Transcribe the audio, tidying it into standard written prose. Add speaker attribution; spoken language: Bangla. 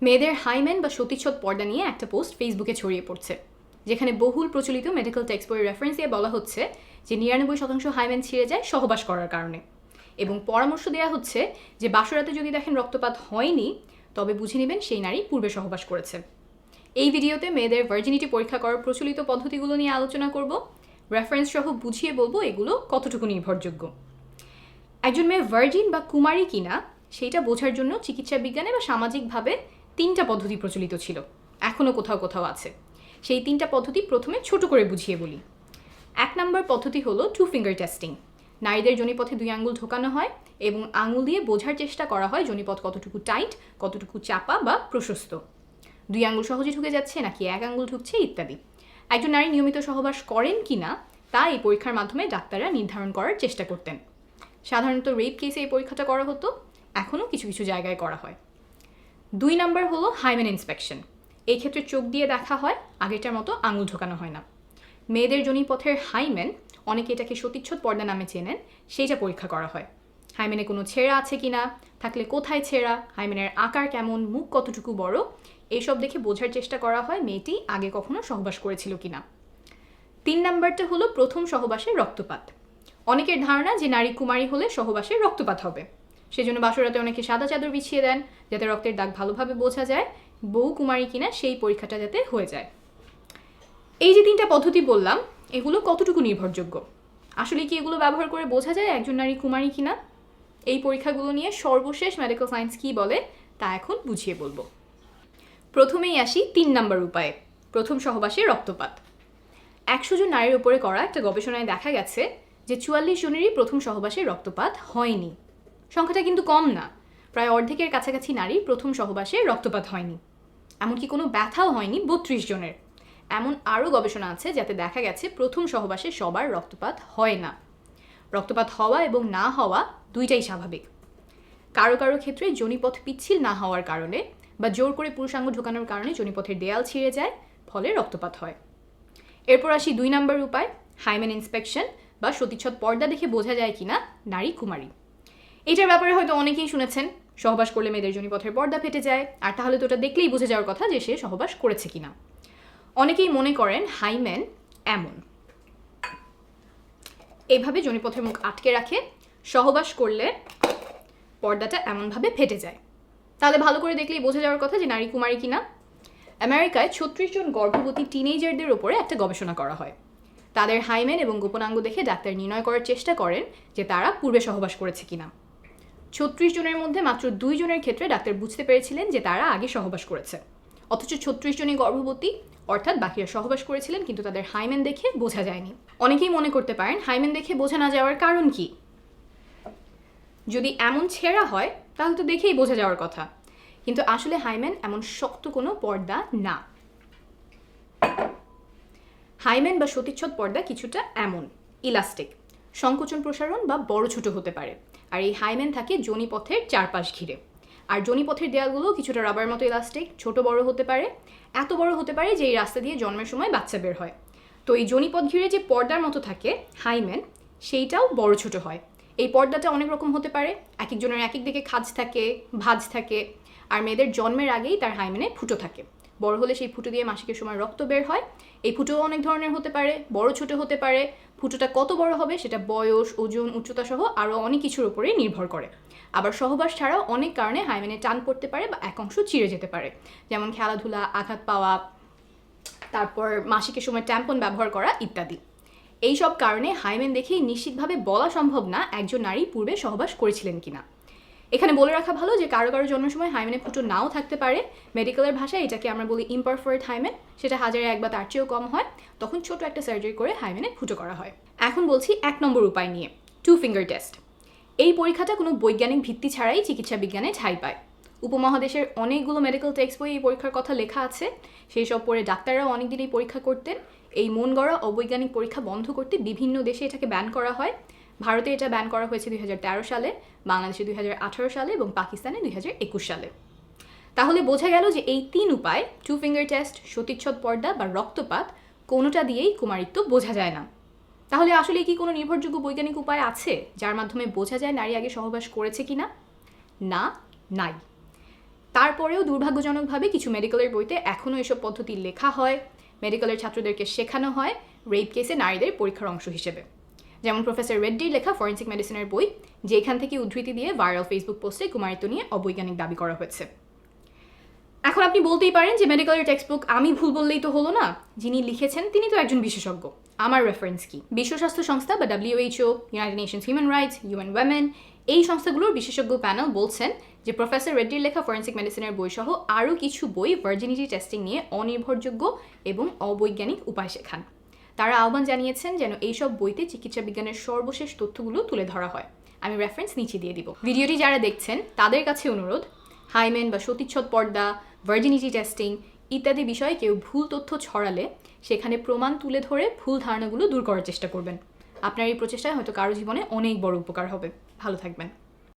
Speaker 1: মেয়েদের হাইমেন বা সতীচ্ছদ পর্দা নিয়ে একটা পোস্ট ফেসবুকে ছড়িয়ে পড়ছে, যেখানে বহুল প্রচলিত মেডিকেল টেক্সট বইয়ের রেফারেন্স দিয়ে বলা হচ্ছে যে 99% হাইমেন ছিঁড়ে যায় সহবাস করার কারণে, এবং পরামর্শ দেওয়া হচ্ছে যে বাসরাতে যদি দেখেন রক্তপাত হয়নি তবে বুঝে নেবেন সেই নারী পূর্বে সহবাস করেছে। এই ভিডিওতে মেয়েদের ভার্জিনিটি পরীক্ষা করার প্রচলিত পদ্ধতিগুলো নিয়ে আলোচনা করব, রেফারেন্স সহ বুঝিয়ে বলবো এগুলো কতটুকু নির্ভরযোগ্য। একজন মেয়ে ভার্জিন বা কুমারী কিনা সেইটা বোঝার জন্য চিকিৎসা বিজ্ঞানে বা সামাজিকভাবে 3টা পদ্ধতি প্রচলিত ছিল, এখনও কোথাও কোথাও আছে। সেই 3টা পদ্ধতি প্রথমে ছোট করে বুঝিয়ে বলি। 1 নম্বর পদ্ধতি হলো 2 ফিঙ্গার টেস্টিং। নারীদের যোনিপথে 2 আঙ্গুল ঢোকানো হয় এবং আঙুল দিয়ে বোঝার চেষ্টা করা হয় যোনিপথ কতটুকু টাইট, কতটুকু চাপা বা প্রশস্ত, 2 আঙ্গুল সহজে ঢুকে যাচ্ছে নাকি 1 আঙ্গুল ঢুকছে ইত্যাদি। একজন নারী নিয়মিত সহবাস করেন কিনা তা এই পরীক্ষার মাধ্যমে ডাক্তাররা নির্ধারণ করার চেষ্টা করতেন। সাধারণত রেপ কেসে এই পরীক্ষাটা করা হতো, এখনও কিছু কিছু জায়গায় করা হয়। 2 নম্বর হলো হাইমেন ইন্সপেকশন। এই ক্ষেত্রে চোখ দিয়ে দেখা হয়, আগেটার মতো আঙুল ঢোকানো হয় না। মেয়েদের যোনিপথের হাইমেন, অনেকে এটাকে সতীচ্ছদ পর্দা নামে চেনেন, সেইটা পরীক্ষা করা হয়। হাইমেনে কোনো ছেঁড়া আছে কিনা, থাকলে কোথায় ছেঁড়া, হাইমেনের আকার কেমন, মুখ কতটুকু বড়, এইসব দেখে বোঝার চেষ্টা করা হয় মেয়েটি আগে কখনো সহবাস করেছিল কিনা। 3 নম্বরটা হলো প্রথম সহবাসের রক্তপাত। অনেকের ধারণা যে নারী কুমারী হলে সহবাসে রক্তপাত হবে, সেজন্য বাসরাতে অনেকে সাদা চাদর বিছিয়ে দেন যাতে রক্তের দাগ ভালোভাবে বোঝা যায় বউ কুমারী কিনা সেই পরীক্ষাটা যাতে হয়ে যায়। এই যে 3টা পদ্ধতি বললাম, এগুলো কতটুকু নির্ভরযোগ্য? আসলে কি এগুলো ব্যবহার করে বোঝা যায় একজন নারী কুমারী কিনা? এই পরীক্ষাগুলো নিয়ে সর্বশেষ মেডিকেল সায়েন্স কী বলে তা এখন বুঝিয়ে বলবো। প্রথমেই আসি 3 নম্বর উপায়ে, প্রথম সহবাসে রক্তপাত। 100 জন নারীর উপরে করা একটা গবেষণায় দেখা গেছে যে 44 জনেরই প্রথম সহবাসে রক্তপাত হয়নি। সংখ্যাটা কিন্তু কম না, প্রায় অর্ধেকের কাছাকাছি নারীর প্রথম সহবাসে রক্তপাত হয়নি। এমনকি কোনো ব্যথাও হয়নি 32 জনের। এমন আরও গবেষণা আছে যাতে দেখা গেছে প্রথম সহবাসে সবার রক্তপাত হয় না। রক্তপাত হওয়া এবং না হওয়া দুইটাই স্বাভাবিক। কারো কারো ক্ষেত্রে যোনিপথ পিচ্ছিল না হওয়ার কারণে বা জোর করে পুরুষাঙ্গ ঢোকানোর কারণে যোনিপথের দেয়াল ছিঁড়ে যায়, ফলে রক্তপাত হয়। এরপর আসি 2 নম্বর উপায়, হাইমেন ইন্সপেকশন বা সতীচ্ছদ পর্দা দেখে বোঝা যায় কিনা নারী কুমারী। এটার ব্যাপারে হয়তো অনেকেই শুনেছেন, সহবাস করলে মেয়েদের যোনিপথের পর্দা ফেটে যায়, আর তাহলে তো ওটা দেখলেই বোঝা যাওয়ার কথা যে সে সহবাস করেছে কিনা। অনেকেই মনে করেন হাইমেন এমন, এইভাবে যোনিপথের মুখ আটকে রাখে, সহবাস করলে পর্দাটা এমনভাবে ফেটে যায়, তাহলে ভালো করে দেখলেই বোঝা যাওয়ার কথা যে নারী কুমারী কিনা। আমেরিকায় 36 জন গর্ভবতী টিনেজারদের ওপরে একটা গবেষণা করা হয়। তাদের হাইমেন এবং গোপনাঙ্গ দেখে ডাক্তার নির্ণয় করার চেষ্টা করেন যে তারা পূর্বে সহবাস করেছে কিনা। 36 জনের মধ্যে মাত্র 2 জনের ক্ষেত্রে ডাক্তার বুঝতে পেরেছিলেন যে তারা আগে সহবাস করেছে, অথচ 36 জনই গর্ভবতী, অর্থাৎ বাকিরা সহবাস করেছিলেন কিন্তু তাদের হাইমেন দেখে বোঝা যায়নি। অনেকেই মনে করতে পারেন হাইমেন দেখে বোঝা না যাওয়ার কারণ কি? যদি এমন ছেঁড়া হয় তাহলে তো দেখেই বোঝা যাওয়ার কথা, কিন্তু আসলে হাইমেন এমন শক্ত কোনো পর্দা না। হাইমেন বা সতীচ্ছদ পর্দা কিছুটা এমন ইলাস্টিক, সংকোচন প্রসারণ বা বড় ছোট হতে পারে, আর এই হাইমেন থাকে যোনিপথের চারপাশ ঘিরে। আর যোনিপথের দেয়ালগুলো কিছুটা রাবার মতো ইলাস্টিক, ছোট বড় হতে পারে, এত বড় হতে পারে যে এই রাস্তা দিয়ে জন্মের সময় বাচ্চা বের হয়। তো এই যোনিপথ ঘিরে যে পর্দার মতো থাকে হাইমেন, সেইটাও বড় ছোট হয়। এই পর্দাটা অনেক রকম হতে পারে, এক একজনের এক এক দিকে খাঁজ থাকে, ভাঁজ থাকে, আর মেয়েদের জন্মের আগেই তার হাইমেনে ফুটো থাকে। বড় হলে সেই ফুটো দিয়ে মাসিকের সময় রক্ত বের হয়। এই ফুটোও অনেক ধরনের হতে পারে, বড় ছোট হতে পারে। ফুটোটা কত বড় হবে সেটা বয়স, ওজন, উচ্চতা সহ আরও অনেক কিছুর উপরেই নির্ভর করে। আবার সহবাস ছাড়াও অনেক কারণে হাইমেনে টান পড়তে পারে বা এক অংশ চিড়ে যেতে পারে, যেমন খেলাধুলা, আঘাত পাওয়া, তারপর মাসিকের সময় ট্যাম্পন ব্যবহার করা ইত্যাদি। এই সব কারণে হাইমেন দেখেই নিশ্চিতভাবে বলা সম্ভব না একজন নারী পূর্বে সহবাস করেছিলেন কিনা। এখানে বলে রাখা ভালো যে কারো কারো জন্মের সময় হাইমেনে ফুটো নাও থাকতে পারে। মেডিকেলের ভাষায় এটাকে আমরা বলি ইমপারফেক্ট হাইমেন, সেটা 1000-এ 1 বা তার চেয়েও কম হয়, তখন ছোট একটা সার্জারি করে হাইমেনে ফুটো করা হয়। এখন বলছি 1 নম্বর উপায় নিয়ে, 2 ফিঙ্গার টেস্ট। এই পরীক্ষাটা কোনো বৈজ্ঞানিক ভিত্তি ছাড়াই চিকিৎসা বিজ্ঞানে ঠাঁই পায়। উপমহাদেশের অনেকগুলো মেডিকেল টেক্সট বই এই পরীক্ষার কথা লেখা আছে, সেই সব পড়ে ডাক্তাররাও অনেকদিন এই পরীক্ষা করতেন। এই মন গড়া অবৈজ্ঞানিক পরীক্ষা বন্ধ করতে বিভিন্ন দেশে এটাকে ব্যান করা হয়। ভারতে এটা ব্যান করা হয়েছে 2013 সালে, বাংলাদেশে 2018 সালে এবং পাকিস্তানে 2021 সালে। তাহলে বোঝা গেল যে এই 3 উপায়, 2 ফিঙ্গার টেস্ট, সতীচ্ছদ পর্দা বা রক্তপাত, কোনোটা দিয়েই কুমারিত্ব বোঝা যায় না। তাহলে আসলে কি কোনো নির্ভরযোগ্য বৈজ্ঞানিক উপায় আছে যার মাধ্যমে বোঝা যায় নারী আগে সহবাস করেছে কিনা? না, নাই। তারপরেও দুর্ভাগ্যজনকভাবে কিছু মেডিকেলের বইতে এখনও এসব পদ্ধতি লেখা হয়, মেডিকেলের ছাত্রদেরকে শেখানো হয় রেপ কেসে নারীদের পরীক্ষার অংশ হিসেবে। যেমন প্রফেসর রেড্ডির লেখা ফরেন্সিক মেডিসিনের বই, যেখান থেকে উদ্ধৃতি দিয়ে ভাইরাল ফেসবুক পোস্টে কুমারিত্ব নিয়ে অবৈজ্ঞানিক দাবি করা হয়েছে। এখন আপনি বলতেই পারেন যে মেডিকেলের টেক্সট বুক আমি ভুল বললেই তো হলো না, যিনি লিখেছেন তিনি তো একজন বিশেষজ্ঞ, আমার রেফারেন্স কি? বিশ্ব স্বাস্থ্য সংস্থা বা WHO, United Nations human rights, UN Women, এই সংস্থাগুলোর বিশেষজ্ঞ প্যানেল বলছেন যে প্রফেসর রেড্ডির লেখা ফরেন্সিক মেডিসিনের বই সহ আরও কিছু বই ভার্জিনিটি টেস্টিং নিয়ে অনির্ভরযোগ্য এবং অবৈজ্ঞানিক উপায় শেখান। তারা আহ্বান জানিয়েছেন যেন এইসব বইতে চিকিৎসা বিজ্ঞানের সর্বশেষ তথ্যগুলো তুলে ধরা হয়। আমি রেফারেন্স নিচে দিয়ে দিব। ভিডিওটি যারা দেখছেন তাদের কাছে অনুরোধ, হাইমেন বা সতীচ্ছদ পর্দা, ভার্জিনিটি টেস্টিং ইত্যাদি বিষয়ে কেউ ভুল তথ্য ছড়ালে সেখানে প্রমাণ তুলে ধরে ভুল ধারণাগুলো দূর করার চেষ্টা করবেন। আপনার এই প্রচেষ্টায় হয়তো কারো জীবনে অনেক বড় উপকার হবে। ভালো থাকবেন।